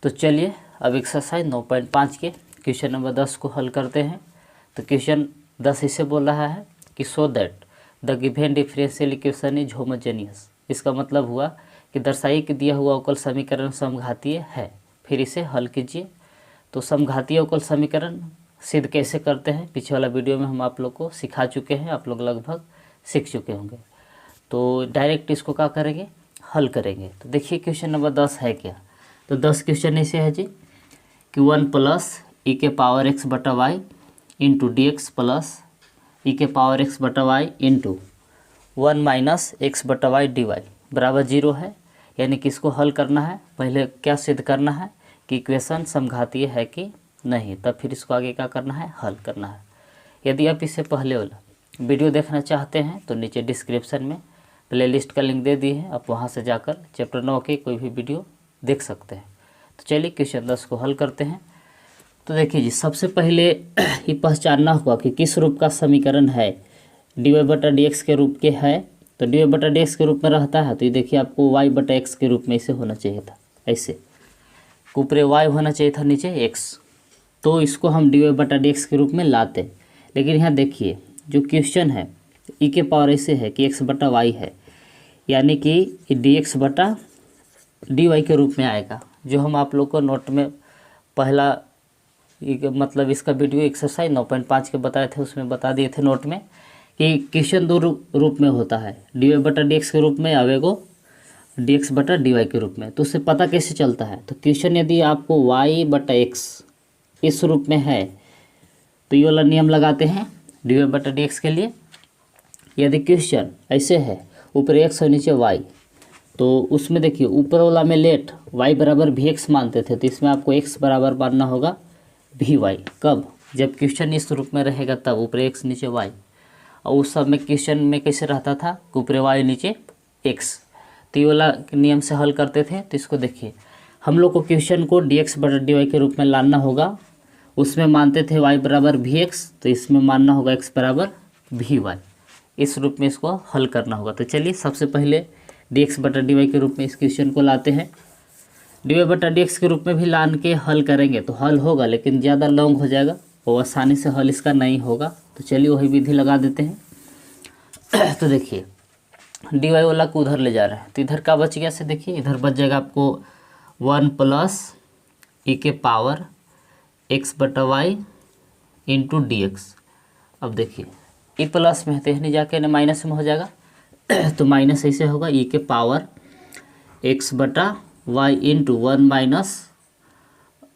तो चलिए अब एक्सरसाइज 9.5 के क्वेश्चन नंबर 10 को हल करते हैं। तो क्वेश्चन 10 इसे बोल रहा है कि so that the given differential equation is homogeneous. इसका मतलब हुआ कि दर्शाइए कि दिया हुआ अवकल समीकरण समघातीय है, फिर इसे हल कीजिए। तो समघातीय अवकल समीकरण सिद्ध कैसे करते हैं पीछे वाला वीडियो में हम आप लोग को सिखा चुके हैं, आप लोग लगभग सीख चुके होंगे। तो डायरेक्ट इसको क्या करेंगे, हल करेंगे। तो देखिए क्वेश्चन नंबर 10 है क्या। तो 10 क्वेश्चन ऐसे है जी कि 1 प्लस ई के पावर एक्स बटा y into d x plus e के पावर एक्स बटा वाई इंटू 1 माइनस एक्स बटा वाई डी वाई बराबर 0 है। यानी कि इसको हल करना है। पहले क्या सिद्ध करना है कि इक्वेशन समघातीय है कि नहीं, तब फिर इसको आगे क्या करना है, हल करना है। यदि आप इससे पहले वाला वीडियो देखना चाहते हैं तो नीचे डिस्क्रिप्शन में प्लेलिस्ट का लिंक दे दिए है, आप वहां से जाकर चैप्टर 9 की कोई भी वीडियो देख सकते हैं। तो चलिए क्वेश्चन 10 को हल करते हैं। तो देखिए जी, सबसे पहले ये पहचानना होगा कि किस रूप का समीकरण है। डी वाई बटा डी एक्स के रूप के है, तो डी वाई बटा डी एक्स के रूप में रहता है। तो ये देखिए आपको वाई बटा एक्स के रूप में इसे होना चाहिए था, ऐसे ऊपरे वाई होना चाहिए था, नीचे एक्स। तो इसको हम डी वाई बटा डी एक्स के रूप में लाते। लेकिन यहाँ देखिए जो क्वेश्चन है ई के पावर ऐसे है कि एक्स बटा वाई है, यानी कि डी एक्स बटा डी वाई के रूप में आएगा। जो हम आप लोग को नोट में पहला मतलब इसका वीडियो एक्सरसाइज 9.5 के बताए थे, उसमें बता दिए थे नोट में कि क्वेश्चन दो रूप में होता है, डी वाई बटा डी एक्स के रूप में, आवेगो डी एक्स बटा डी वाई के रूप में। तो उससे पता कैसे चलता है। तो क्वेश्चन यदि आपको वाई बटा एक्स इस रूप में है तो ये वाला नियम लगाते हैं डी वाई बटा डी एक्स के लिए। यदि क्वेश्चन ऐसे है ऊपर एक्स और नीचे वाई, तो उसमें देखिए ऊपर वाला में लेट वाई बराबर भी एक्स मानते थे, तो इसमें आपको एक्स बराबर मानना होगा भी वाई। कब, जब क्वेश्चन इस रूप में रहेगा तब ऊपर एक्स नीचे वाई। और उस सब में क्वेश्चन में कैसे रहता था, ऊपर वाई नीचे एक्स। तो ये वाला नियम से हल करते थे। तो इसको देखिए हम लोग को क्वेश्चन को डी एक्स बटा डी वाई के रूप में लाना होगा। उसमें मानते थे वाई बराबर भी एक्स, तो इसमें मानना होगा एक्स बराबर भी वाई। इस रूप में इसको हल करना होगा। तो चलिए सबसे पहले डी एक्स बटा डी वाई के रूप में इस क्वेश्चन को लाते हैं। डी वाई बटा डी एक्स के रूप में भी लान के हल करेंगे तो हल होगा, लेकिन ज़्यादा लॉन्ग हो जाएगा और आसानी से हल इसका नहीं होगा। तो चलिए वही विधि लगा देते हैं। तो देखिए डी वाई वाला को उधर ले जा रहे हैं, तो इधर का बच गया से देखिए, इधर बच जाएगा आपको 1 प्लस ई के पावर एक्स बटा वाई इंटू डी एक्स। अब देखिए ई प्लस में है नहीं जाके ना माइनस में हो जाएगा। तो माइनस ऐसे होगा ई के पावर एक्स बटा वाई इंटू 1 माइनस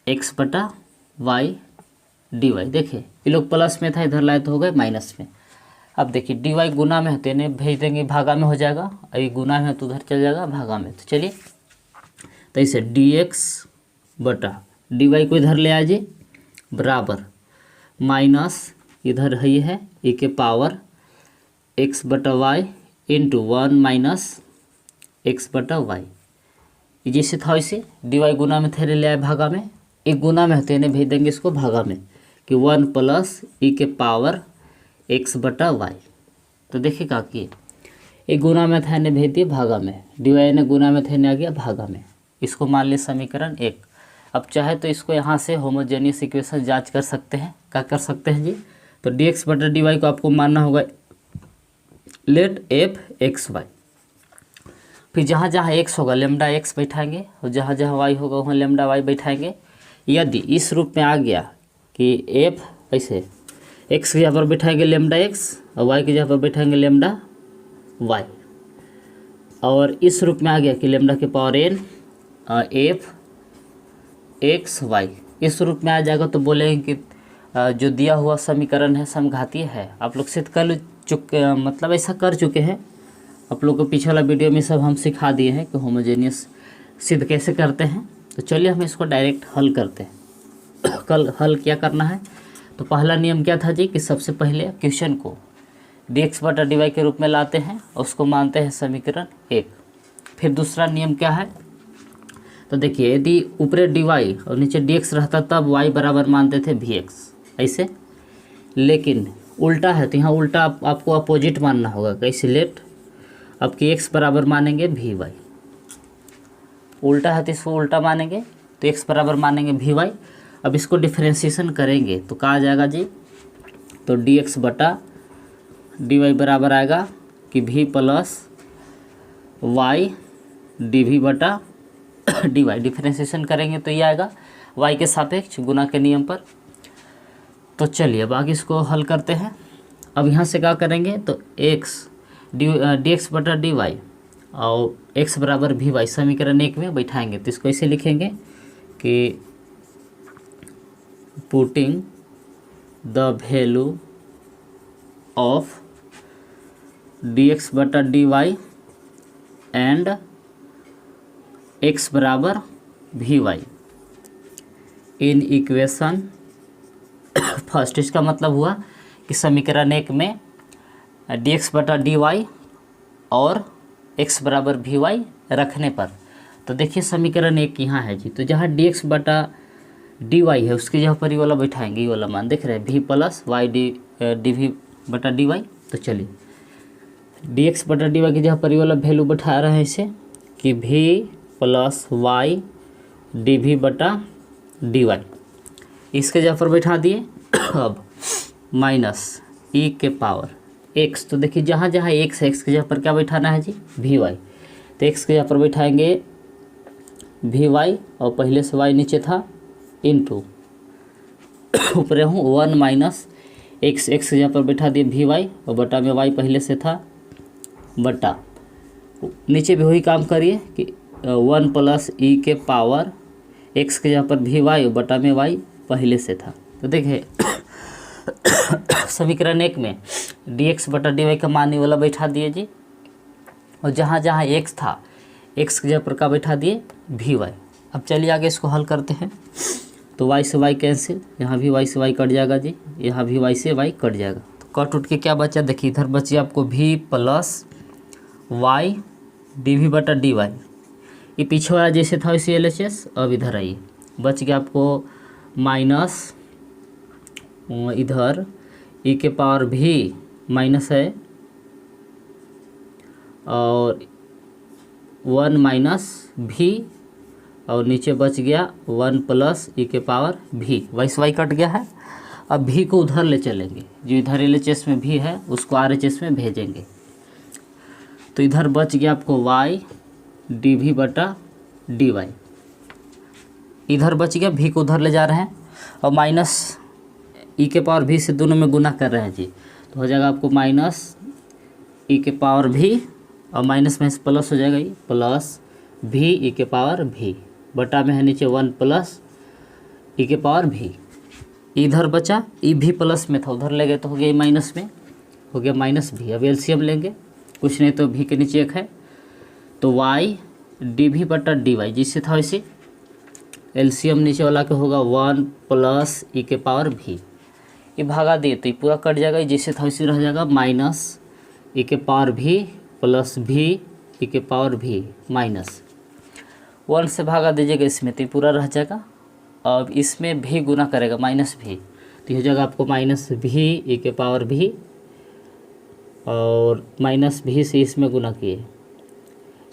एक्स बटा वाई डी वाई। देखिए ये लोग प्लस में था, इधर लाए तो हो गए माइनस में। अब देखिए डी वाई गुना में होते हैं, भेज देंगे भागा में हो जाएगा, और ये गुना में तो उधर चल जाएगा भागा में। तो चलिए तो इसे डी एक्स बटा डी वाई को इधर ले आइए बराबर माइनस इधर है, ये है ई के पावर एक्स बटा वाई इंटू 1 माइनस एक्स बटा वाई। जैसे था वैसे डी वाई गुना में थे ले आए भागा में, एक गुना में होते हैं भेज देंगे इसको भागा में कि 1 प्लस ई के पावर एक्स बटा वाई। तो देखिए क्या किए, एक गुना में था ने भेज दिए भागा में, डी वाई ने गुना में थे ने आ गया भागा में। इसको मान लिया समीकरण 1। अब चाहे तो इसको यहाँ से होमोजेनियस इक्वेशन जांच कर सकते हैं। क्या कर सकते हैं जी, तो डी एक्स बटा डी वाई को आपको मानना होगा लेट एफ एक्स वाई। फिर जहाँ जहाँ एक्स होगा लेमडा एक्स बैठाएंगे, और जहाँ जहाँ वाई होगा वहाँ लेमडा वाई बैठाएंगे। यदि इस रूप में आ गया कि एफ ऐसे एक्स की जगह पर बैठाएंगे लेमडा एक्स और वाई की जगह पर बैठाएंगे लेमडा वाई, और इस रूप में आ गया कि लेमडा के power n f x y, इस रूप में आ जाएगा तो बोलेंगे कि जो दिया हुआ समीकरण है समघातीय है। आप लोग सिद्ध कर चुके, मतलब ऐसा कर चुके हैं। आप लोग को पिछले वाला वीडियो में सब हम सिखा दिए हैं कि होमोजेनियस सिद्ध कैसे करते हैं। तो चलिए हम इसको डायरेक्ट हल करते हैं। कल हल क्या करना है, तो पहला नियम क्या था जी कि सबसे पहले क्वेश्चन को डी एक्स बटा डी वाई के रूप में लाते हैं और उसको मानते हैं समीकरण 1। फिर दूसरा नियम क्या है, तो देखिए यदि ऊपरे डी वाई और नीचे डी एक्स रहता तब वाई बराबर मानते थे भी एक्स ऐसे, लेकिन उल्टा है तो यहाँ उल्टा आपको अपोजिट मानना होगा। कैसे, लेट अब कि एक्स बराबर मानेंगे भी वाई, उल्टा है तो इसको उल्टा मानेंगे। तो तो x बराबर मानेंगे वी वाई। अब इसको डिफ्रेंशिएशन करेंगे तो कहाँ आ जाएगा जी, तो डी एक्स बटा डी वाई बराबर आएगा कि v plus y d v बटा डी वाई। डिफ्रेंशिएशन करेंगे तो ये आएगा y के सापेक्ष गुना के नियम पर। तो चलिए अब आगे इसको हल करते हैं। अब यहाँ से क्या करेंगे, तो x डी एक्स बटा डी वाई और x बराबर वी वाई समीकरण 1 में बैठाएंगे। तो इसको ऐसे लिखेंगे कि putting the value of d x बटा डी वाई एंड x बराबर v y in equation first. इसका मतलब हुआ कि समीकरण 1 में डी एक्स बटा डी वाई और x बराबर वी वाई रखने पर। तो देखिए समीकरण 1 यहाँ है जी, तो जहाँ डी एक्स बटा डी वाई है उसकी जगह पर ये वाला बैठाएंगे, ये वाला मान देख रहे हैं, v plus y d v बटा डी वाई। तो चलिए डी एक्स बटा डी वाई की जगह पर ये वाला वैल्यू बैठा रहे हैं इसे कि v plus y d v बटा डी वाई, इसके जगह पर बैठा दिए। अब माइनस ई के पावर एक्स, तो देखिए जहाँ जहाँ एक्स है एक्स की जगह पर क्या बैठाना है जी, वी वाई। तो एक्स की जगह पर बैठाएंगे वी वाई और पहले से वाई नीचे था इनटू ऊपर हूँ 1 माइनस एक्स, एक्स की जगह पर बैठा दिए वी वाई और बटा में वाई पहले से था बटा नीचे भी वही काम करिए कि 1 प्लस ई के पावर एक्स के जगह पर वी वाई और बटा में वाई पहले से था। तो देखिए समीकरण 1 में डी एक्स बटा डी वाई का मान ये वाला बैठा दिए जी, और जहाँ जहाँ एक्स था एक्स की जगह पर का बैठा दिए वी वाई। अब चलिए आगे इसको हल करते हैं। तो वाई से वाई कैंसिल, यहाँ भी वाई से वाई कट जाएगा जी, यहाँ भी वाई से वाई कट जाएगा। तो कट उठ के क्या बचा, देखिए इधर बची आपको v plus y d v बटा डी वाई, ये पीछे वाला जैसे था वैसे एल एच एस। अब इधर आइए बच गया आपको माइनस इधर ई के पावर भी माइनस है और 1 माइनस भी और नीचे बच गया 1 प्लस ई के पावर भी, वाई से वाई कट गया है। अब भी को उधर ले चलेंगे, जो इधर एल एच एस में भी है उसको आर एच एस में भेजेंगे। तो इधर बच गया आपको वाई डी वी बटा डी वाई, इधर बच गया भी को उधर ले जा रहे हैं और माइनस ई के पावर भी से दोनों में गुना कर रहे हैं जी। तो हो जाएगा आपको माइनस ई के पावर भी और माइनस में प्लस हो जाएगा, ये प्लस भी ई के पावर भी बटा में है नीचे 1 प्लस ई के पावर भी। इधर बचा ई भी प्लस में था उधर ले गए तो हो गया माइनस में, हो गया माइनस भी। अब एलसीएम लेंगे, कुछ नहीं तो भी के नीचे 1 है, तो वाई डी वी बटा डी वाई जिससे था वैसे एलसीएम नीचे वाला के होगा 1 प्लस ई के पावर भी, ये भागा दिए तो ये पूरा कट जाएगा, जैसे था वैसे रह जाएगा माइनस ई के पावर भी प्लस भी ई के पावर भी माइनस 1 से भागा दीजिएगा इसमें तो ये पूरा रह जाएगा। अब इसमें भी गुना करेगा माइनस भी, तो ये हो जाएगा आपको माइनस भी ई के पावर भी और माइनस भी से इसमें गुना किए,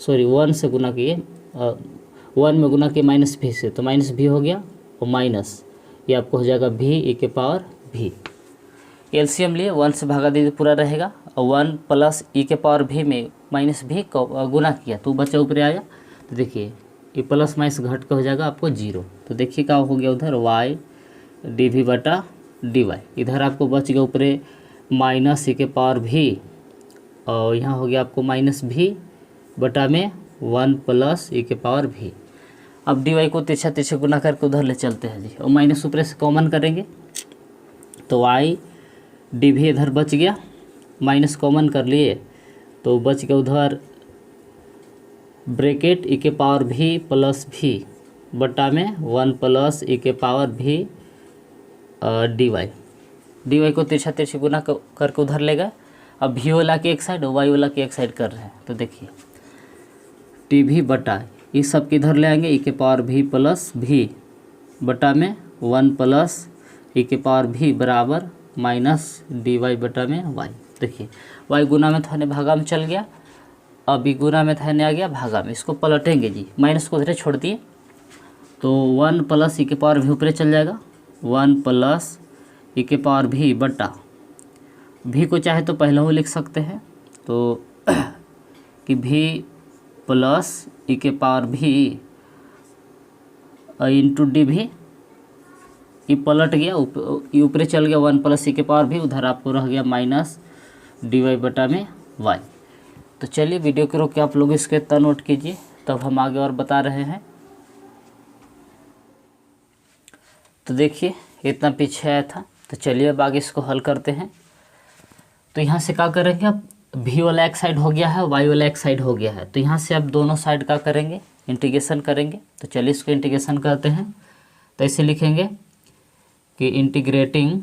सॉरी 1 से गुना किए, 1 में गुना किए माइनस भी से, तो माइनस भी हो गया और माइनस ये आपको हो जाएगा भी ई के पावर भी। एलसीएम लिए 1 से भागा दीजिए पूरा रहेगा और 1 प्लस ई के पावर भी में माइनस भी को गुना किया तो बच्चा ऊपर आया। तो देखिए ये प्लस माइनस घट का हो जाएगा आपको 0। तो देखिए क्या हो गया उधर वाई डी वी बटा डी वाई, इधर आपको बच गया ऊपर माइनस ई के पावर भी और यहाँ हो गया आपको माइनस भी बटा में 1 प्लस ई के पावर भी। अब डी वाई को तिरछा तिरछा गुना करके उधर ले चलते हैं जी और माइनस ऊपर से कॉमन करेंगे तो वाई डी भी इधर बच गया, माइनस कॉमन कर लिए तो बच गया उधर ब्रैकेट ई के पावर भी प्लस भी बटा में 1 प्लस ई के पावर भी डी वाई को तिरछा तिरछी गुना करके उधर ले गए। अब भी वाला के एक साइड और वाई वाला के एक साइड कर रहे हैं तो देखिए टी भी बटा ये सब के इधर ले आएंगे ई के पावर भी प्लस भी बटा में 1 प्लस ई के पावर भी बराबर माइनस डी वाई बटा में वाई। देखिए वाई गुना में था ने भागा में चल गया, अब ई गुना में था ने आ गया भागा में, इसको पलटेंगे जी, माइनस को उधर छोड़ दिए तो 1 प्लस ई के पावर भी ऊपर चल जाएगा, 1 प्लस ई के पावर भी बटा भी को चाहे तो पहले ही लिख सकते हैं, तो कि भी प्लस ई के पावर भी इंटू डी भी, ई पलट गया, ऊपर चल गया 1 प्लस ई के पावर भी, उधर आपको रह गया माइनस डी वाई बटा में वाई। तो चलिए वीडियो को रोक के आप लोग इसके इतना नोट कीजिए, तब हम आगे और बता रहे हैं। तो देखिए इतना पीछे आया था, तो चलिए अब आगे इसको हल करते हैं। तो यहाँ से क्या करेंगे, अब भी वाला एक साइड हो गया है, वाई वाला एक साइड हो गया है, तो यहाँ से अब दोनों साइड का करेंगे, इंटीग्रेशन करेंगे। तो चलिए इसको इंटीग्रेशन करते हैं। तो ऐसे लिखेंगे कि इंटीग्रेटिंग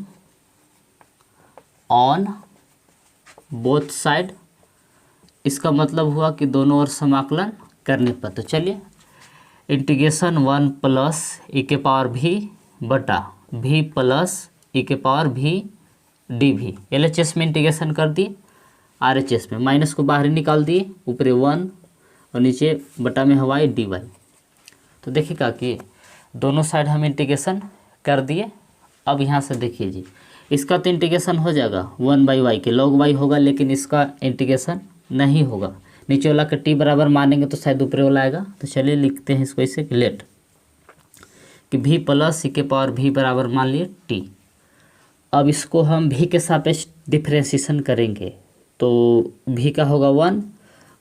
ऑन बोथ साइड, इसका मतलब हुआ कि दोनों ओर समाकलन करने पर। तो चलिए इंटीग्रेशन 1 प्लस ई के पावर भी बटा भी प्लस ई के पावर भी डी भी, LHS में इंटीग्रेशन कर दिए, RHS में माइनस को बाहर निकाल दिए, ऊपर 1 और नीचे बटा में हवाई डी वाई। तो देखिएगा कि दोनों साइड हम इंटीग्रेशन कर दिए। अब यहाँ से देखिए जी, इसका तो इंटीग्रेशन हो जाएगा 1/y के log y होगा, लेकिन इसका इंटीग्रेशन नहीं होगा। नीचे वाला का t बराबर मानेंगे तो शायद ऊपर वाला आएगा। तो चलिए लिखते हैं इसको ऐसे, लेट कि भी प्लस ई के पावर भी बराबर मान लिए t। अब इसको हम भी के सापेक्ष डिफ्रेंशिएशन करेंगे, तो भी का होगा 1,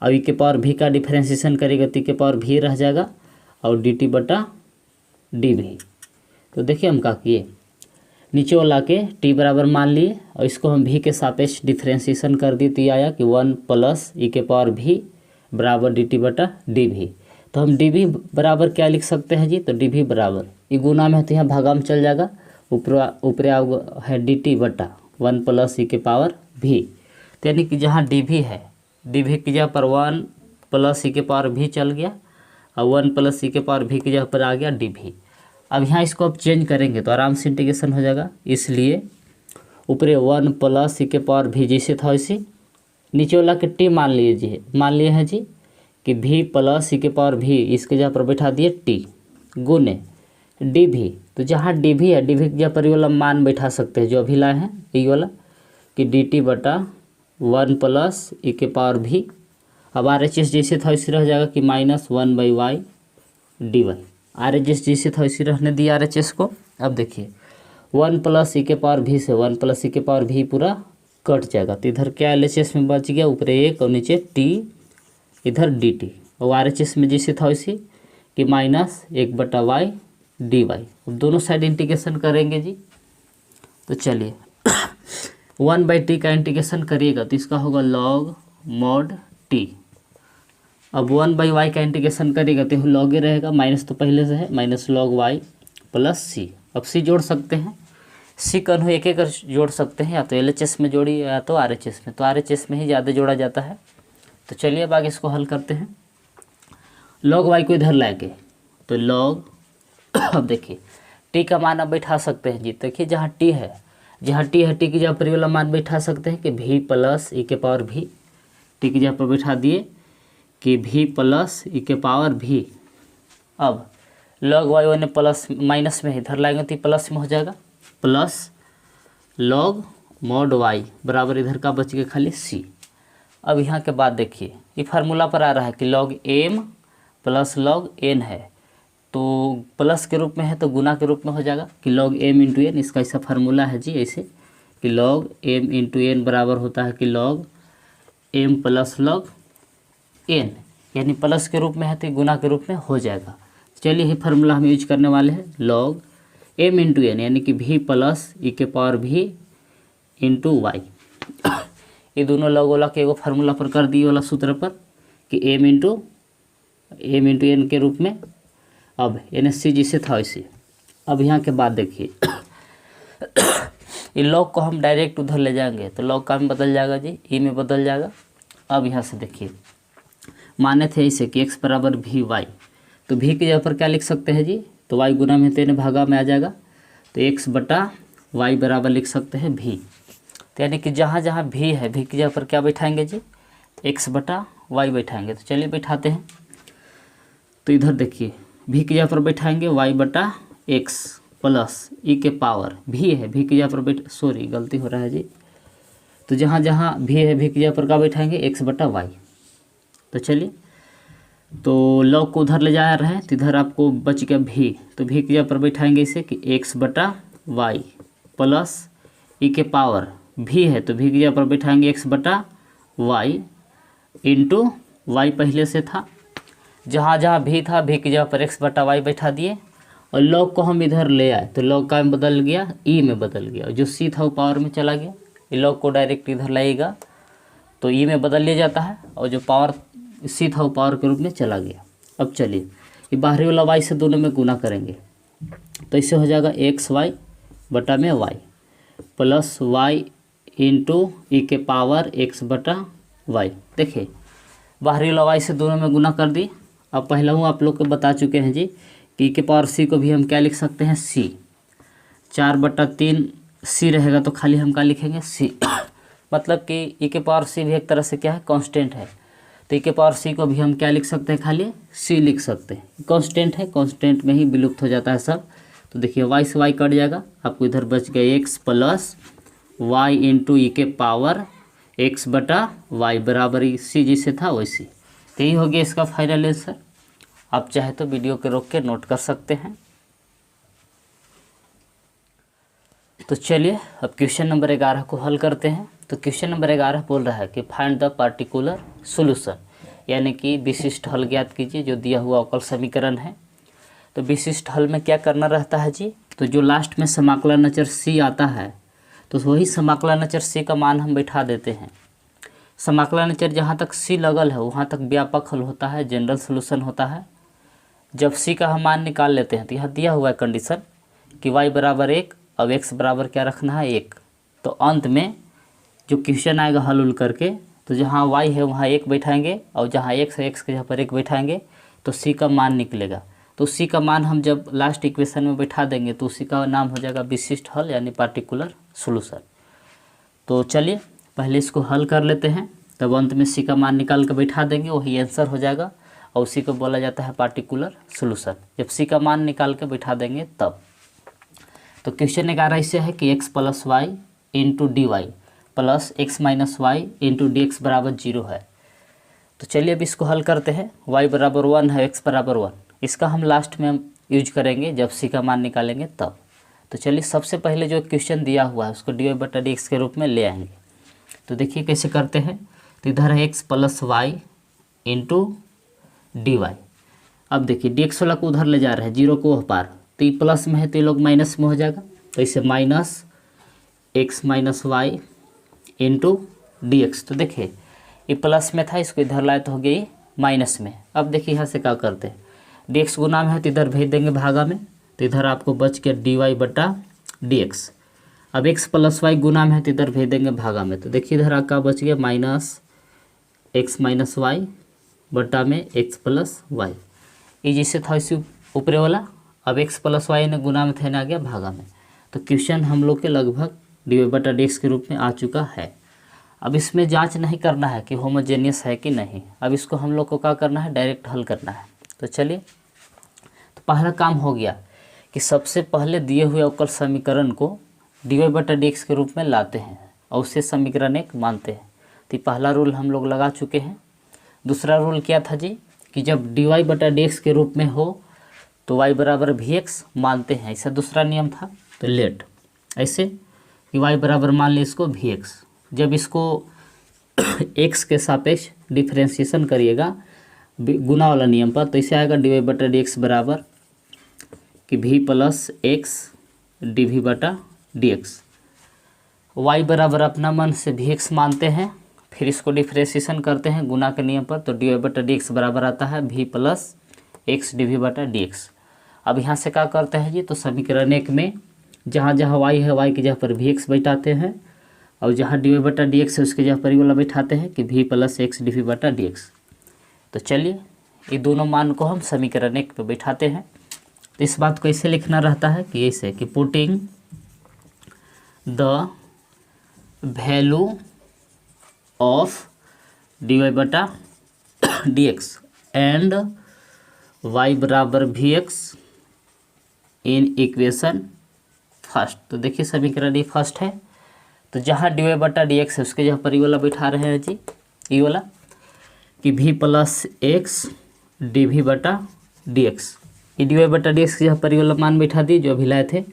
अब ई के पावर भी का डिफ्रेंशिएशन करेगा तो ई के पावर भी रह जाएगा और डी टी बटा डी भी। तो देखिए हम क्या किए, नीचे वाला के t बराबर मान लिए और इसको हम भी के सापेक्ष डिफ्रेंशिएशन कर दिए, तो ये आया कि 1 प्लस ई के पावर भी बराबर डी टी बटा डी भी। तो हम डी भी बराबर क्या लिख सकते हैं जी, तो डी भी बराबर ये गुना में है तो यहाँ भागा में चल जाएगा, ऊपर है डी टी बटा 1 प्लस ई के पावर भी। तो यानी कि जहाँ डी भी है, डी भी की जगह पर 1 प्लस ई के पावर भी चल गया और 1 प्लस ई के पावर भी की जगह पर आ गया डी भी। अब यहाँ इसको अब चेंज करेंगे तो आराम से इंटीग्रेशन हो जाएगा, इसलिए ऊपर 1 प्लस ई के पावर भी जैसे था वैसे, नीचे वाला के टी मान लिए हैं जी कि भी प्लस ई के पावर भी, इसके जगह पर बैठा दिए टी गुने डी भी। तो जहाँ डी भी है, डी भी की जगह पर ये वाला मान बैठा सकते हैं जो अभी लाए हैं, ये वाला कि डी टी बटा 1 प्लस ई के पावर भी। अब RHS जैसे था वैसे रह जाएगा कि -1/y डी वाई। RHS जैसे था वैसे रहने दिया RHS को। अब देखिए 1 प्लस ई के पावर भी से 1 प्लस ई के पावर भी पूरा कट जाएगा, तो इधर क्या LHS में बच गया, ऊपर 1 और नीचे t, इधर dt। और RHS में जैसे था वैसे कि -1/y dy। अब दोनों साइड इंटीग्रेशन करेंगे जी। तो चलिए 1/t का इंटीग्रेशन करिएगा तो इसका होगा log mod t। अब 1/y का इंटीग्रेशन करेगा तो log ही रहेगा, माइनस तो पहले से है, -log y प्लस c। अब c जोड़ सकते हैं, c का एक एक जोड़ सकते हैं, या तो LHS में जोड़िए या तो RHS में, तो RHS में ही ज़्यादा जोड़ा जाता है। तो चलिए अब आगे इसको हल करते हैं। log y को इधर लाएंगे तो log अब देखिए t का मान अब बैठा सकते हैं जी। देखिए जहाँ t है t की जगह पर वाला मान बैठा सकते हैं कि भी प्लस ई के पावर भी, t की जगह पर बैठा दिए कि भी प्लस ई के पावर भी। अब log y ने प्लस माइनस में इधर लाएंगे तो प्लस में हो जाएगा, प्लस log mod y बराबर इधर का बच गया खाली c। अब यहाँ के बाद देखिए ये फार्मूला पर आ रहा है कि log m plus log n है, तो प्लस के रूप में है तो गुना के रूप में हो जाएगा कि log m इंटू एन। इसका ऐसा फार्मूला है जी, ऐसे कि log m इंटू एन बराबर होता है कि log m plus log n, यानी प्लस के रूप में है तो गुना के रूप में हो जाएगा। चलिए ये फार्मूला हम यूज करने वाले हैं, log m इंटू एन यानी कि भी प्लस ई के पावर भी इंटू वाई। ये दोनों log वाला के एगो फार्मूला पर कर दिए वाला सूत्र पर कि m इंटू एन के रूप में। अब NSC जिसे था वैसे। अब यहाँ के बाद देखिए ये log को हम डायरेक्ट उधर ले जाएंगे तो log का में बदल जाएगा जी, ई में बदल जाएगा। अब यहाँ से देखिए माने थे इसे कि x बराबर भी वाई, तो भी की जगह पर क्या लिख सकते हैं जी, तो y गुना में तेने भागा में आ जाएगा, तो x बटा वाई बराबर लिख सकते हैं भी। तो यानी कि जहाँ जहाँ भी है, भी की जगह पर क्या बैठाएंगे जी, x बटा वाई बैठाएंगे। तो चलिए बैठाते हैं। तो इधर देखिए भी की जगह पर बैठाएंगे y बटा एक्स प्लस ई के पावर भी है, भी की जगह पर सॉरी गलती हो रहा है जी, तो जहाँ जहाँ भी है भी की जगह पर क्या बैठाएंगे x बटा वाई। तो चलिए, तो लॉग को उधर ले जा रहे हैं तो इधर आपको बच गया भी, तो भी की जगह पर बैठाएंगे इसे कि x बटा वाई प्लस ई के पावर भी है, तो भी की जगह पर बैठाएंगे x बटा वाई इंटू वाई पहले से था, जहाँ जहाँ भी था भी की जगह पर x बटा वाई बैठा दिए, और लॉग को हम इधर ले आए तो लॉग का में बदल गया ई में बदल गया, और जो सी था वो पावर में चला गया, ये लॉग को डायरेक्ट इधर लाएगा तो ई में बदल लिया जाता है, और जो पावर सी था वो पावर के रूप में चला गया। अब चलिए ये बाहरी वाला वाई से दोनों में गुना करेंगे तो इससे हो जाएगा एक्स वाई बटा में वाई प्लस वाई इंटू ई के पावर एक्स बटा वाई। देखिए बाहरी वाला वाई से दोनों में गुना कर दी। अब पहला हूँ आप लोग को बता चुके हैं जी कि ई के पावर सी को भी हम क्या लिख सकते हैं सी, 4/3 सी रहेगा तो खाली हम क्या लिखेंगे सी मतलब कि ई के पावर सी भी एक तरह से क्या है कांस्टेंट है, तो ई के पावर सी को भी हम क्या लिख सकते हैं खाली सी लिख सकते हैं, कांस्टेंट है, कांस्टेंट में ही विलुप्त हो जाता है सब। तो देखिए वाई से वाई कट जाएगा, आपको इधर बच गया एक्स प्लस वाई इंटू ई के पावर एक्स बटा वाई बराबर सी जैसे था वैसे। तो यही हो गया इसका फाइनल आंसर। आप चाहे तो वीडियो के रोक के नोट कर सकते हैं। तो चलिए अब क्वेश्चन नंबर 11 को हल करते हैं। तो क्वेश्चन नंबर 11 बोल रहा है कि फाइंड द पार्टिकुलर सॉल्यूशन, यानी कि विशिष्ट हल ज्ञात कीजिए जो दिया हुआ अवकल समीकरण है। तो विशिष्ट हल में क्या करना रहता है जी, तो जो लास्ट में समाकलन अचर सी आता है तो वही समाकलन अचर सी का मान हम बैठा देते हैं। समाकलन अचर जहाँ तक सी लगल है वहाँ तक व्यापक हल होता है, जनरल सोल्यूशन होता है। जब सी का हम मान निकाल लेते हैं तो यहाँ दिया हुआ है कंडीशन कि y बराबर 1, अब x बराबर क्या रखना है 1, तो अंत में जो क्वेश्चन आएगा हल उल करके तो जहाँ y है वहाँ 1 बैठाएंगे और जहाँ x है x के जगह पर 1 बैठाएंगे तो c का मान निकलेगा। तो c का मान हम जब लास्ट इक्वेशन में बैठा देंगे तो उसी का नाम हो जाएगा विशिष्ट हल यानी पार्टिकुलर सॉल्यूशन। तो चलिए पहले इसको हल कर लेते हैं, तब अंत में c का मान निकाल कर बैठा देंगे, वही आंसर हो जाएगा और उसी को बोला जाता है पार्टिकुलर सॉल्यूशन। जब c का मान निकाल के बैठा देंगे तब। तो क्वेश्चन 11 इससे है कि x plus y into d y plus x minus y into d x बराबर 0 है। तो चलिए अब इसको हल करते हैं। y बराबर 1 है, x बराबर 1, इसका हम लास्ट में यूज करेंगे जब c का मान निकालेंगे तब। तो चलिए सबसे पहले जो क्वेश्चन दिया हुआ है उसको डी वाई बटा डी एक्स के रूप में ले आएंगे। तो देखिए कैसे करते हैं। तो इधर है x plus y into d y. अब देखिए डी एक्स वाला को उधर ले जा रहे हैं, 0 को वह पार, तो ये प्लस में है तो ये लोग माइनस में हो जाएगा, तो इसे minus x minus y into d x. तो देखिए ये प्लस में था, इसको इधर लाए तो हो गई माइनस में। अब देखिए यहाँ से क्या करते हैं, डी एक्स गुना में है तो इधर भेज देंगे भागा में, तो इधर आपको बच गया डी वाई बटा डी एक्स। अब एक्स प्लस वाई गुना में है तो इधर भेज देंगे भागा में, तो देखिए इधर आपका बच गया माइनस एक्स माइनस वाई बटा में एक्स प्लस वाई। ये जैसे था इसी ऊपरे वाला, अब एक्स प्लस वाई ने गुना में थे ना आ गया भागा में। तो क्वेश्चन हम लोग के लगभग डी वाई बटा डी एक्स के रूप में आ चुका है। अब इसमें जांच नहीं करना है कि होमोजेनियस है कि नहीं, अब इसको हम लोग को क्या करना है डायरेक्ट हल करना है। तो चलिए, तो पहला काम हो गया कि सबसे पहले दिए हुए अवकल समीकरण को डी वाई बटा डी एक्स के रूप में लाते हैं और उससे समीकरण 1 मानते हैं। तो ये पहला रूल हम लोग लगा चुके हैं। दूसरा रूल क्या था जी कि जब डी वाई बटा डी एक्स के रूप में हो तो y बराबर भी एक्स मानते हैं, ऐसा दूसरा नियम था। तो लेट ऐसे कि y बराबर मान ली इसको भी एक्स, जब इसको x के सापेक्ष डिफ्रेंशिएशन करिएगा गुना वाला नियम पर तो इसे आएगा डी वाई बटा डी एक्स बराबर कि v plus x d v बटा डी एक्स। वाई बराबर अपना मन से भी एक्स मानते हैं, फिर इसको डिफ्रेंशिएशन करते हैं गुना के नियम पर, तो डी वाई बटा डी एक्स बराबर आता है v plus x d v बटा डी एक्स। अब यहाँ से क्या करते हैं जी, तो समीकरण 1 में जहाँ जहाँ y है y की जगह पर भी एक्स बैठाते हैं और जहाँ डी वाई बटा डी एक्स है उसकी जगह पर ये वाला बैठाते हैं कि v plus x d v बटा डी एक्स। तो चलिए ये दोनों मान को हम समीकरण 1 पे बैठाते हैं। तो इस बात को ऐसे लिखना रहता है कि ऐसे कि putting the value of d y बटा डी एक्स एंड y बराबर v x in equation first. तो देखिए समीकरण ये फर्स्ट है। तो जहाँ डी वाई बटा डी एक्स है उसके जहाँ पर ये वाला बैठा रहे हैं जी, ये वाला कि v plus x d v बटा डी एक्स, ये डी वाई बटा डी एक्स के जहाँ पर ये वाला मान बैठा दिए जो अभी लाए थे।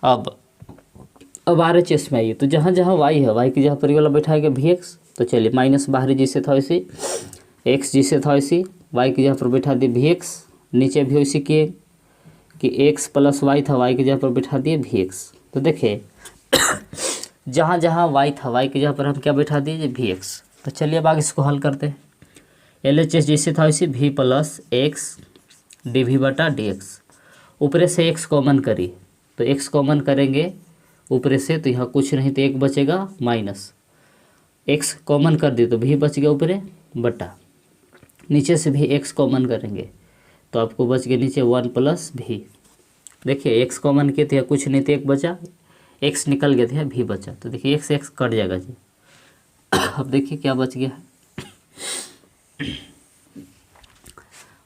अब आर एच एस में आइए, तो जहाँ जहाँ y है y की जहाँ पर ये वाला बैठाएगा वी एक्स, तो चलिए माइनस बाहरी जिसे था वैसे x जिसे था वैसे y की जहाँ पर बैठा दिए वी एक्स, नीचे भी वैसे किए कि x प्लस वाई था y की जगह पर बैठा दिए वी एक्स। तो देखिए जहाँ जहाँ y था y की जगह पर हम क्या बैठा दिए वी एक्स। तो चलिए अब आगे इसको हल करते हैं। एल एच एस जैसे था वैसे v plus x d v बटा डी एक्स, ऊपर से x कॉमन करिए, तो x कॉमन करेंगे ऊपर से, तो यहाँ कुछ नहीं तो एक बचेगा माइनस, x कॉमन कर दिए तो v बच गया ऊपर बटा, नीचे से भी x कॉमन करेंगे तो आपको बच गया नीचे 1 प्लस भी। देखिए x कॉमन किए थे कुछ नहीं तो एक बचा, x निकल गया था भी बचा, तो देखिए x कट जाएगा जी। अब देखिए क्या बच गया है,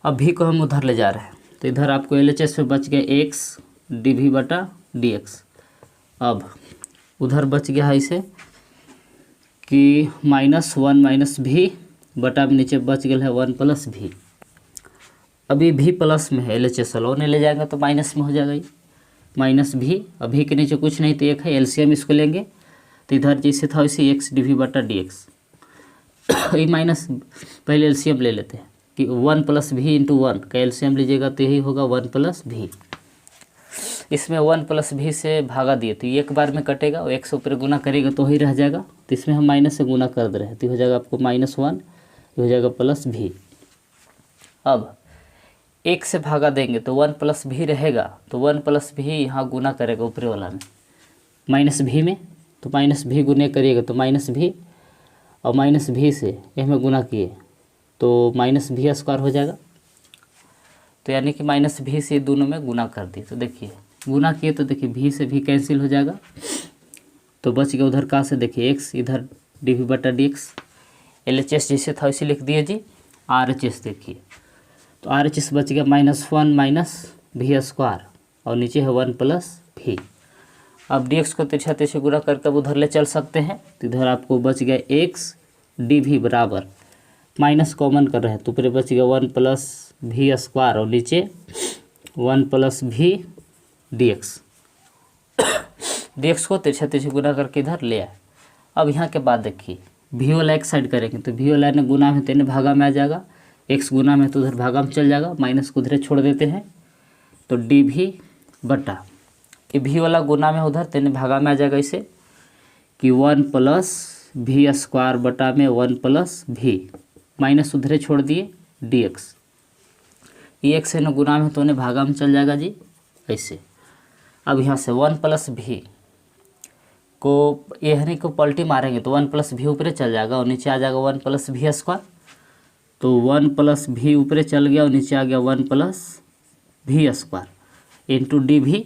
अब भी को हम उधर ले जा रहे हैं, तो इधर आपको एल एच एस में बच गया x डी वी बटा डी एक्स। अब उधर बच गया है इसे कि -1 माइनस भी बटा में नीचे बच गया है 1 प्लस भी। अभी भी प्लस में है, एल एच एस ने ले जाएगा तो माइनस में हो जाएगा ये माइनस भी। अभी के नीचे कुछ नहीं तो एक है, एलसीएम इसको लेंगे तो इधर जैसे था वैसे एक्स डी वी बटा डी एक्स। ये माइनस पहले एलसीएम ले लेते हैं कि 1 प्लस भी इंटू 1 का एलसीएम लीजिएगा तो यही होगा 1 प्लस भी। इसमें 1 प्लस भी से भागा दिए तो ये एक बार में कटेगा और एक से ऊपर गुना करेगा तो ही रह जाएगा, तो इसमें हम माइनस से गुना कर दे रहे हैं तो हो जाएगा आपको -1, हो जाएगा प्लस भी। अब एक से भागा देंगे तो 1 प्लस भी रहेगा, तो 1 प्लस भी यहाँ गुना करेगा ऊपरी वाला में माइनस भी में, तो माइनस भी गुने करिएगा तो माइनस भी, और माइनस भी से इसमें गुना किए तो माइनस भी स्क्वायर हो जाएगा। तो यानी कि माइनस भी से दोनों में गुना कर दिए, तो देखिए गुना किए तो देखिए भी से भी कैंसिल हो जाएगा, तो बच गया उधर कहाँ से देखिए एक्स, इधर डी वी बटा d x. L H S जैसे था वैसे लिख दिए जी। आर एच एस देखिए, तो आर एच एस बच गया -1 माइनस भी स्क्वायर और नीचे है 1 प्लस भी। अब डी एक्स को तिरछा तिरछे गुना करके अब उधर ले चल सकते हैं, तो इधर आपको बच गया एक्स डी भी बराबर माइनस कॉमन कर रहे हैं तो ऊपर बच गया 1 प्लस भी स्क्वायर और नीचे 1 प्लस भी डी एक्स। डी एक्स को तिरछा तिरछे गुना करके इधर ले आए। अब यहाँ के बाद देखिए भी वाला एक साइड करेंगे तो भी वाला ने गुना में तेने भागा में आ जाएगा, एक्स गुना में तो उधर भागा में चल जाएगा, माइनस को उधर छोड़ देते हैं तो डी भी बटा ये भी वाला गुना में उधर तेने भागा में आ जाएगा इसे कि 1 प्लस भी स्क्वायर बटा में 1 प्लस भी, माइनस उधरे छोड़ दिए डी एक्स, ये एक्स है ना गुना में तो उन्हें भागा में चल जाएगा जी ऐसे। अब यहाँ से 1 प्लस भी को ये है को पलटी मारेंगे तो 1 प्लस भी ऊपर चल जाएगा और नीचे आ जाएगा 1 प्लस भी स्क्वायर, तो 1 प्लस भी ऊपर चल गया और नीचे आ गया 1 प्लस भी स्क्वायर इंटू डी भी।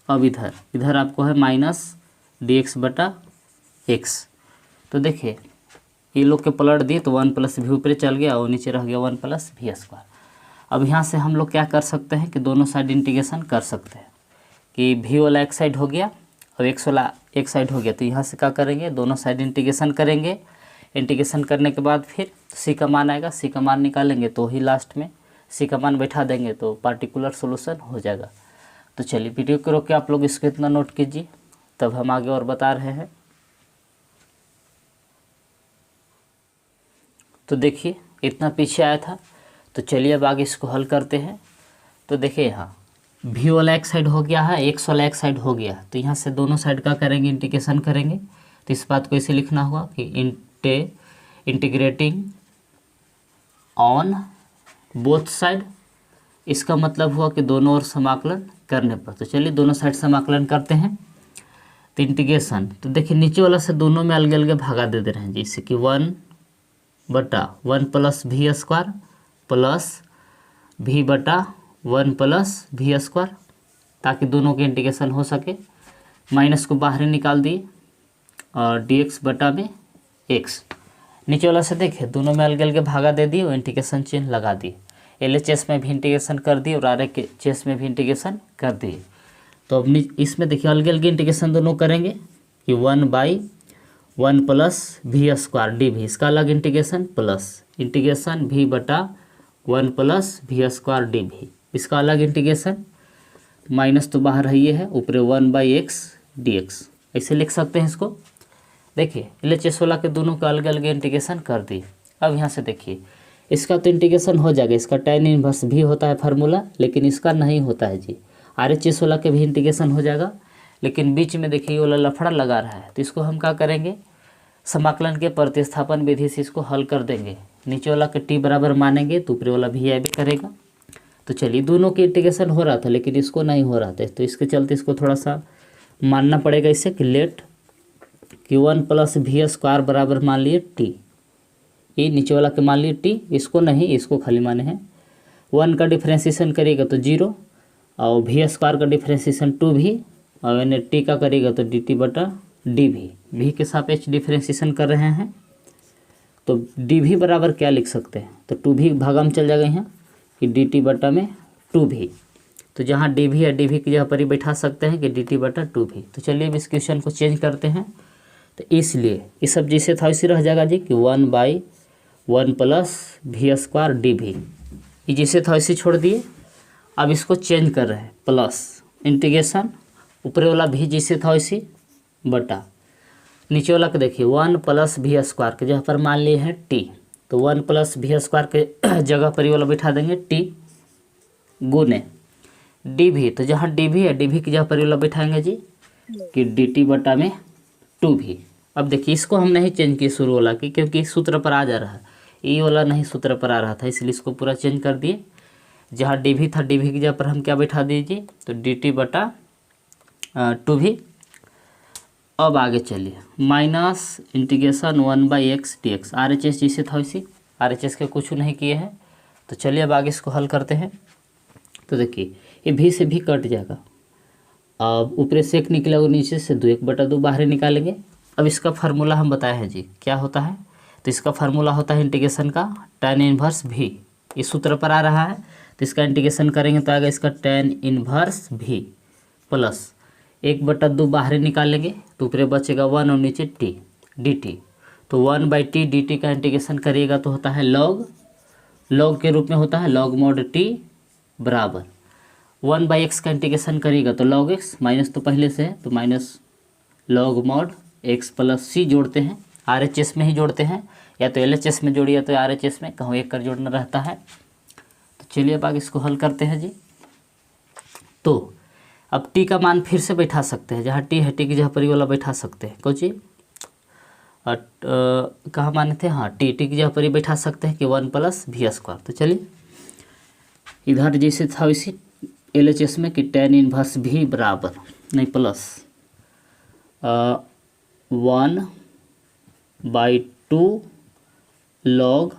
अब इधर आपको है माइनस डी एक्स बटा एक्स, तो देखिए ये लोग के पलट दिए तो 1 प्लस भी ऊपर चल गया और नीचे रह गया 1 प्लस भी स्क्वायर। अब यहाँ से हम लोग क्या कर सकते हैं कि दोनों साइड इंटीग्रेशन कर सकते हैं कि भी वाला एक साइड हो गया और एक्स वाला एक साइड हो गया, तो यहाँ से क्या करेंगे दोनों साइड इंटीग्रेशन करेंगे। इंटीग्रेशन करने के बाद फिर सी का मान आएगा, सी का मान निकालेंगे तो ही लास्ट में सी का मान बैठा देंगे तो पार्टिकुलर सोल्यूशन हो जाएगा। तो चलिए वीडियो को रोक के आप लोग इसको इतना नोट कीजिए, तब हम आगे और बता रहे हैं। तो देखिए इतना पीछे आया था, तो चलिए अब आगे इसको हल करते हैं। तो देखिए यहाँ भी वाला एक साइड हो गया है, एक्स वाला एक साइड हो गया, तो यहाँ से दोनों साइड का करेंगे इंटीग्रेशन करेंगे, तो इस बात को ऐसे लिखना होगा कि इंटीग्रेटिंग ऑन बोथ साइड, इसका मतलब हुआ कि दोनों ओर समाकलन करने पर। तो चलिए दोनों साइड समाकलन करते हैं। तो इंटीग्रेशन, तो देखिए नीचे वाला से दोनों में अलग अलग भागा दे रहे हैं, जैसे कि 1 बटा 1 प्लस भी स्क्वायर प्लस भी बटा 1 प्लस भी स्क्वायर, ताकि दोनों के इंटीग्रेशन हो सके। माइनस को बाहर निकाल दिए और डी एक्स बटा में एक्स, नीचे वाला से देखिए दोनों में अलग अलग भागा दे दिए और इंटीग्रेशन चिन्ह लगा दिए। LHS में भी इंटीग्रेशन कर दिए और RHS में भी इंटीग्रेशन कर दिए। तो अब इसमें देखिए अलग अलग इंटीग्रेशन दोनों करेंगे कि 1/1 प्लस v स्क्वायर डी भी, इसका अलग integration plus integration v/1 plus v square D भी, इसका अलग इंटीग्रेशन, माइनस तो बाहर है ये है, ऊपर 1/x dx, ऐसे लिख सकते हैं इसको। देखिए LHS वाला के दोनों का अलग अलग इंटीग्रेशन कर दिए। अब यहाँ से देखिए इसका तो इंटीग्रेशन हो जाएगा, इसका tan इनवर्स भी होता है फार्मूला, लेकिन इसका नहीं होता है जी। RHS वाला के भी इंटीग्रेशन हो जाएगा, लेकिन बीच में देखिए ये वाला लफड़ा लगा रहा है, तो इसको हम क्या करेंगे, समाकलन के प्रतिस्थापन विधि से इसको हल कर देंगे। नीचे वाला के t बराबर मानेंगे तो ऊपर वाला भी भी करेगा। तो चलिए दोनों के इंटीग्रेशन हो रहा था लेकिन इसको नहीं हो रहा था, तो इसके चलते इसको थोड़ा सा मानना पड़ेगा इससे कि लेट कि 1 प्लस v स्क्वायर बराबर मान लिए t, ये नीचे वाला के मान लिए t, इसको नहीं, इसको खाली माने हैं। 1 का डिफ्रेंसिएशन करेगा तो 0 और v स्क्वायर का डिफ्रेंसिएशन 2v और यानी t का करेगा तो dt/dv, v के सापेक्ष डिफ्रेंसिएशन कर रहे हैं तो dv बराबर क्या लिख सकते हैं, तो 2v भागा में चल जाएगा यहाँ कि dt/2v, तो जहाँ dv है dv की जगह पर ही बैठा सकते हैं कि dt/2v। तो चलिए अब इस क्वेश्चन को चेंज करते हैं, तो इसलिए ये सब जैसे था वैसे रह जाएगा जी कि 1/1 प्लस v स्क्वायर dv, ये जैसे था वैसे छोड़ दिए। अब इसको चेंज कर रहे हैं, प्लस इंटीग्रेशन ऊपर वाला भी जैसे था वैसे बटा नीचे वाला के देखिए 1 प्लस v स्क्वायर के जगह पर मान लिए हैं t, तो 1 प्लस v स्क्वायर के जगह पर ये वाला बैठा देंगे t गुने dv, तो जहाँ dv है dv की जगह पर ये वाला बैठाएंगे जी कि dt/2v। अब देखिए इसको हम नहीं चेंज किए शुरू वाला की, क्योंकि सूत्र पर आ जा रहा है, ये वाला नहीं सूत्र पर आ रहा था, इसलिए इसको पूरा चेंज कर दिए। जहाँ dv था dv की जगह पर हम क्या बैठा दीजिए, तो dt/2v। अब आगे चलिए minus integration 1/x dx, RHS जैसे था वैसे, RHS के कुछ नहीं किए हैं। तो चलिए अब आगे इसको हल करते हैं। तो देखिए ये भी से भी कट जाएगा, अब ऊपर से 1 निकला और नीचे से 2, 1/2 बाहर निकालेंगे। अब इसका फार्मूला हम बताए हैं जी क्या होता है, तो इसका फार्मूला होता है इंटीग्रेशन का tan इनवर्स v, इस सूत्र पर आ रहा है, तो इसका इंटीग्रेशन करेंगे तो आएगा इसका tan इनवर्स v प्लस 1/2 बाहर निकालेंगे तो ऊपर बचेगा 1 और नीचे t dt, तो 1/t dt का इंटीग्रेशन करिएगा तो होता है log के रूप में होता है log mod t बराबर 1/x का इंटीग्रेशन करिएगा तो log x, माइनस तो पहले से है तो minus log mod x plus c जोड़ते हैं, RHS में ही जोड़ते हैं, या तो LHS में जोड़िए तो RHS में, कहूँ एक कर जोड़ना रहता है। तो चलिए अब आगे इसको हल करते हैं जी। तो अब t का मान फिर से बैठा सकते हैं, जहाँ t है t की जगह पर वाला बैठा सकते हैं, कौन चीज कहाँ माने थे, हाँ t की जगह पर ही बैठा सकते हैं कि 1 प्लस v स्क्वायर। तो चलिए इधर जैसे था वैसे LHS में कि tan इनवर्स v बराबर नहीं प्लस 1/2 log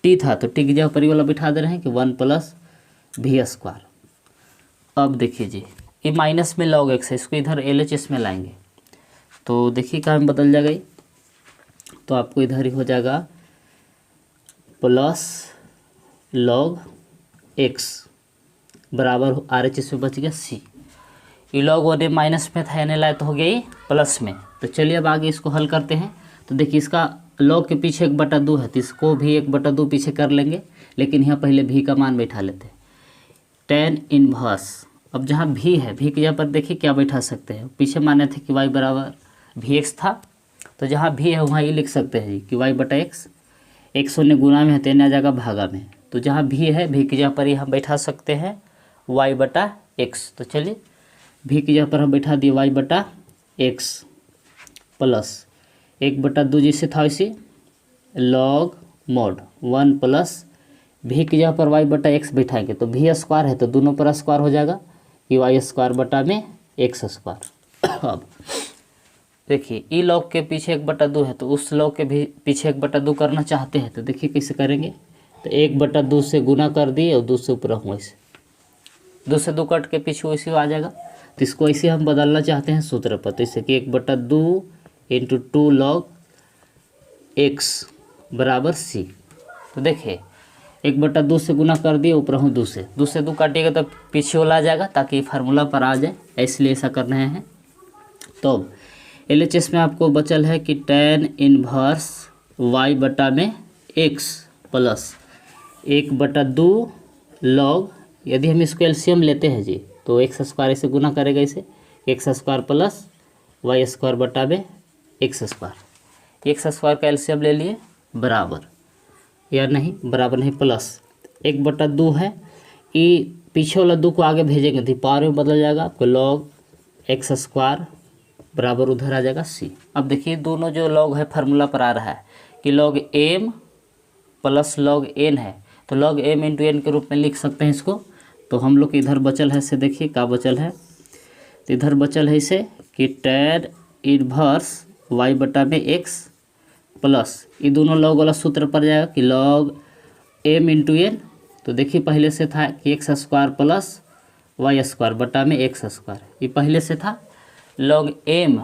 t था, तो t की जगह पर ही वाला बैठा दे रहे हैं कि 1 प्लस v स्क्वायर। अब देखिए जी ये माइनस में log x है, इसको इधर LHS में लाएंगे तो देखिए क्या में बदल जाएगा, तो आपको इधर ही हो जाएगा प्लस log x बराबर RHS में बच गया c, ये log 1 माइनस में था यानी लाए तो हो गया ये प्लस में। तो चलिए अब आगे इसको हल करते हैं। तो देखिए इसका log के पीछे 1/2 है तो इसको भी 1/2 पीछे कर लेंगे, लेकिन यहाँ पहले v का मान बैठा लेते हैं tan इनवर्स। अब जहाँ v है v की जगह पर देखिए क्या बैठा सकते हैं, पीछे माने थे कि y बराबर vx था, तो जहाँ v है वहाँ ये लिख सकते हैं कि y/x, x शून्य गुना में है तो आ जाएगा भागा में, तो जहाँ v है v की जगह पर ही हम बैठा सकते हैं y/x। तो चलिए v की जगह पर हम बैठा दिए y/x प्लस 1/2 जैसे था वैसे log mod 1 प्लस v की जगह पर y/x बैठाएंगे तो v स्क्वायर है तो दोनों पर स्क्वायर हो जाएगा कि y स्क्वायर बटा में x स्क्वायर। अब देखिए ई log के पीछे 1/2 है तो उस log के भी पीछे 1/2 करना चाहते हैं, तो देखिए कैसे करेंगे, तो 1/2 से गुना कर दिए और 2 से ऊपर हूँ ऐसे 2 से 2 कट के पीछे वैसे आ जाएगा। तो इसको ऐसे हम बदलना चाहते हैं सूत्र पर, तो इसे कि 1/2 × 2 log x बराबर c। तो देखिए 1/2 से गुना कर दिए, ऊपर हूँ 2 से 2 काटिएगा तो पीछे वाला आ जाएगा ताकि फार्मूला पर आ जाए, इसलिए ऐसा कर रहे हैं। तो LHS में आपको बचल है कि tan इनवर्स y बटा में x प्लस 1/2 लॉग, यदि हम इसको एलसीएम लेते हैं जी तो x² इसे गुना करेगा, इसे x² प्लस y² बटा में x²। x² का एलसीएम ले लिए बराबर, या नहीं बराबर नहीं प्लस 1/2 है, ये पीछे वाला 2 को आगे भेजेंगे तो पावर में बदल जाएगा आपको, लॉग x² बराबर उधर आ जाएगा c। अब देखिए दोनों जो लॉग है फार्मूला पर आ रहा है कि log m plus log n है, तो लॉग m इंटू n के रूप में लिख सकते हैं इसको। तो हम लोग इधर बचल है, इसे देखिए क्या बचल है, तो इधर बचल है इसे कि tan इनवर्स y बटा में x प्लस ये दोनों लॉग वाला सूत्र पर जाएगा कि लॉग m इंटू n। तो देखिए पहले से था कि x² प्लस y² बटा में x², ये पहले से था। लॉग m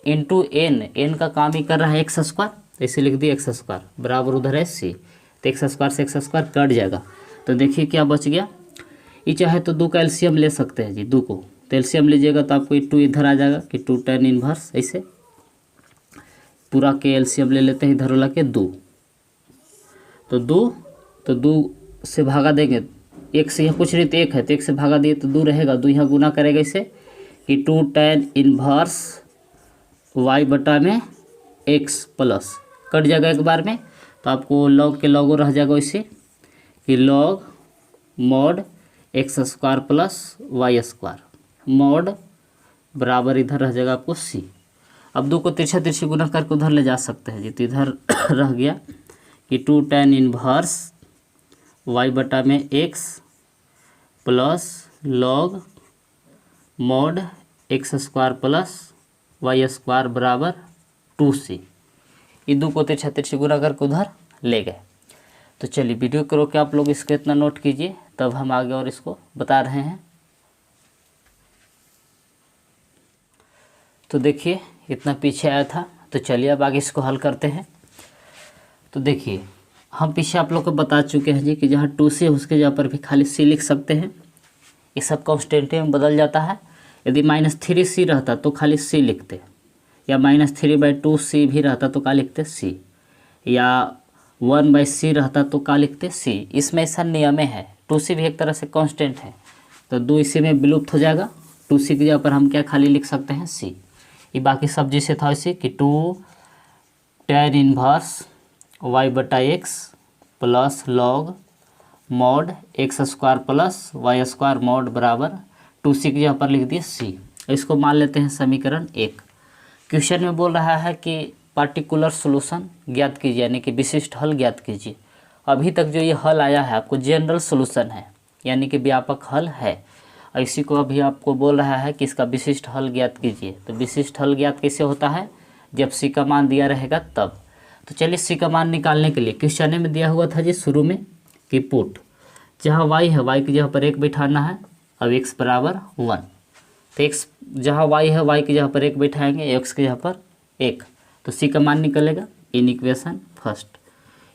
इंटू n का काम ही कर रहा है x², इसे लिख दिए x² बराबर उधर है c, तो x² से x² कट जाएगा। तो देखिए क्या बच गया, ये चाहे तो 2 का एलसीएम ले सकते हैं जी, 2 को तो एलसीएम लीजिएगा तो आपको 2 इधर आ जाएगा कि 2 tan इनवर्स, ऐसे पूरा के एलसीएम ले लेते हैं इधर वाला के 2, तो 2 से भागा देंगे, 1 से यहाँ कुछ नहीं तो 1 है, तो 1 से भागा दिए तो 2 रहेगा, 2 यहाँ गुना करेगा इसे कि 2 tan इनवर्स y बटा में x प्लस कट जाएगा एक बार में, तो आपको लॉग के लॉगो रह जाएगा इसे कि log mod x² plus y² mod बराबर इधर रह जाएगा आपको c। अब 2 को तिरछा गुना करके उधर ले जा सकते हैं जी, तो इधर रह गया कि 2 tan इनवर्स y बटा में x plus log mod x² plus y² बराबर 2c। ये 2 को तिरछा गुना करके उधर ले गए। तो चलिए वीडियो को रोक के आप लोग इसको इतना नोट कीजिए, तब हम आगे और इसको बता रहे हैं। तो देखिए इतना पीछे आया था, तो चलिए अब आगे इसको हल करते हैं। तो देखिए हम पीछे आप लोग को बता चुके हैं जी कि जहाँ 2c है उसके जगह पर भी खाली c लिख सकते हैं, ये सब कॉन्स्टेंट में बदल जाता है। यदि -3c रहता तो खाली c लिखते, या -3/2c भी रहता तो क्या लिखते c, या 1/c रहता तो क्या लिखते c। इसमें ऐसा नियम है, 2c भी एक तरह से कांस्टेंट है, तो 2 इसी में विलुप्त हो जाएगा, 2c की जगह पर हम क्या खाली लिख सकते हैं c। ये बाकी सब जैसे था इसे कि 2 tan इनवर्स y बटा x plus log mod x² plus y² mod बराबर 2c की जगह पर लिख दिए c। इसको मान लेते हैं समीकरण 1। क्वेश्चन में बोल रहा है कि पार्टिकुलर सॉल्यूशन ज्ञात कीजिए, यानी कि विशिष्ट हल ज्ञात कीजिए। अभी तक जो ये हल आया है आपको जनरल सॉल्यूशन है, यानी कि व्यापक हल है, और इसी को अभी आपको बोल रहा है कि इसका विशिष्ट हल ज्ञात कीजिए। तो विशिष्ट हल ज्ञात कैसे होता है, जब c का मान दिया रहेगा तब। तो चलिए c का मान निकालने के लिए क्वेश्चन में दिया हुआ था जी शुरू में कि पुट जहाँ y है y की जगह पर 1 बैठाना है, अब x बराबर 1, तो x जहाँ y है y की जगह पर 1 बैठाएंगे, x की जगह पर 1, तो c का मान निकलेगा इन इक्वेशन फर्स्ट,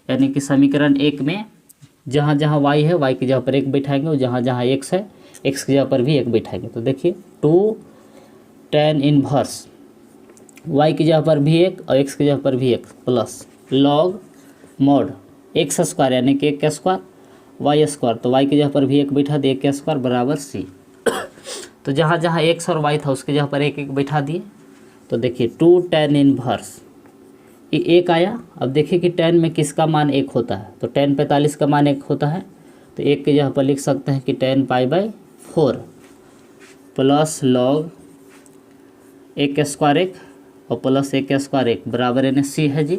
यानी कि समीकरण 1 में जहाँ जहाँ y है y की जगह पर 1 बैठाएंगे, और जहाँ जहाँ x है x की जगह पर भी 1 बैठाएंगे। तो देखिए 2 tan इनवर्स y की जगह पर भी 1 और x की जगह पर भी 1 प्लस लॉग मॉड x² यानी कि 1² y², तो y की जगह पर भी 1 बैठा दिए 1² बराबर c। तो जहाँ जहाँ x और y था उसकी जगह पर 1 बैठा दिए। तो देखिए 2 tan इनवर्स ये 1 आया। अब देखिए कि tan में किसका मान 1 होता है, तो tan 45 का मान 1 होता है, तो 1 की जगह पर लिख सकते हैं कि tan π/4 प्लस लॉग 1² 1 और प्लस 1² 1 बराबर यानी c है जी।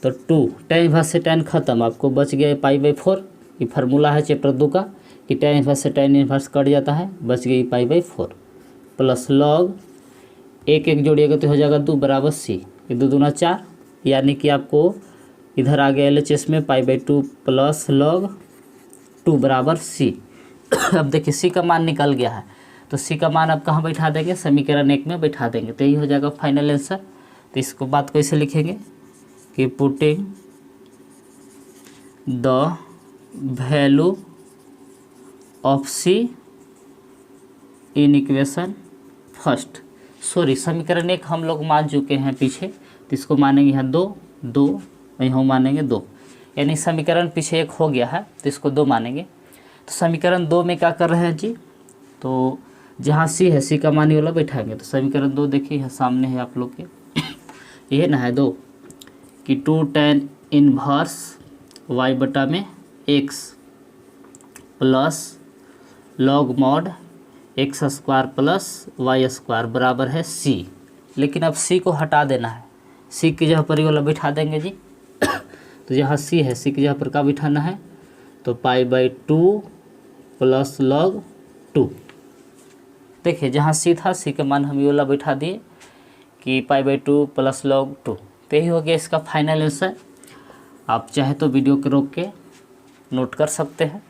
तो 2 tan इनवर्स से tan खत्म, आपको बच गया π/4। ये फार्मूला है चैप्टर 2 का कि tan इनवर्स से tan इनवर्स कट जाता है, बच गई π/4 प्लस लॉग 1 1 जोड़िएगा तो हो जाएगा 2 बराबर c, ये 2 दूना 4, यानी कि आपको इधर आ गया LHS में π/2 प्लस लॉग 2 बराबर c। अब देखिए c का मान निकल गया है, तो c का मान अब कहाँ बैठा देंगे, समीकरण 1 में बैठा देंगे, तो यही हो जाएगा फाइनल आंसर। तो इसको बात को ऐसे लिखेंगे कि putting the value of c in equation first. Sorry, समीकरण 1 हम लोग मान चुके हैं पीछे, तो इसको मानेंगे यहाँ 2 2, यहाँ मानेंगे 2, यानी समीकरण पीछे 1 हो गया है तो इसको 2 मानेंगे। तो समीकरण 2 में क्या कर रहे हैं जी, तो जहाँ सी है सी का मान ये वाला बैठाएंगे। तो समीकरण 2 देखिए यहाँ सामने है आप लोग के, ये ना है 2 कि 2 tan इनवर्स y बटा में x plus log mod x square plus y square बराबर है c। लेकिन अब c को हटा देना है, c की जगह पर ये वाला बिठा देंगे जी। तो जहाँ c है c की जगह पर क्या बिठाना है, तो π/2 प्लस लॉग 2। देखिए जहाँ c था c का मान हम ये वाला बिठा दिए कि π/2 प्लस लॉग 2। तो यही हो गया इसका फाइनल आंसर। आप चाहे तो वीडियो को रोक के नोट कर सकते हैं।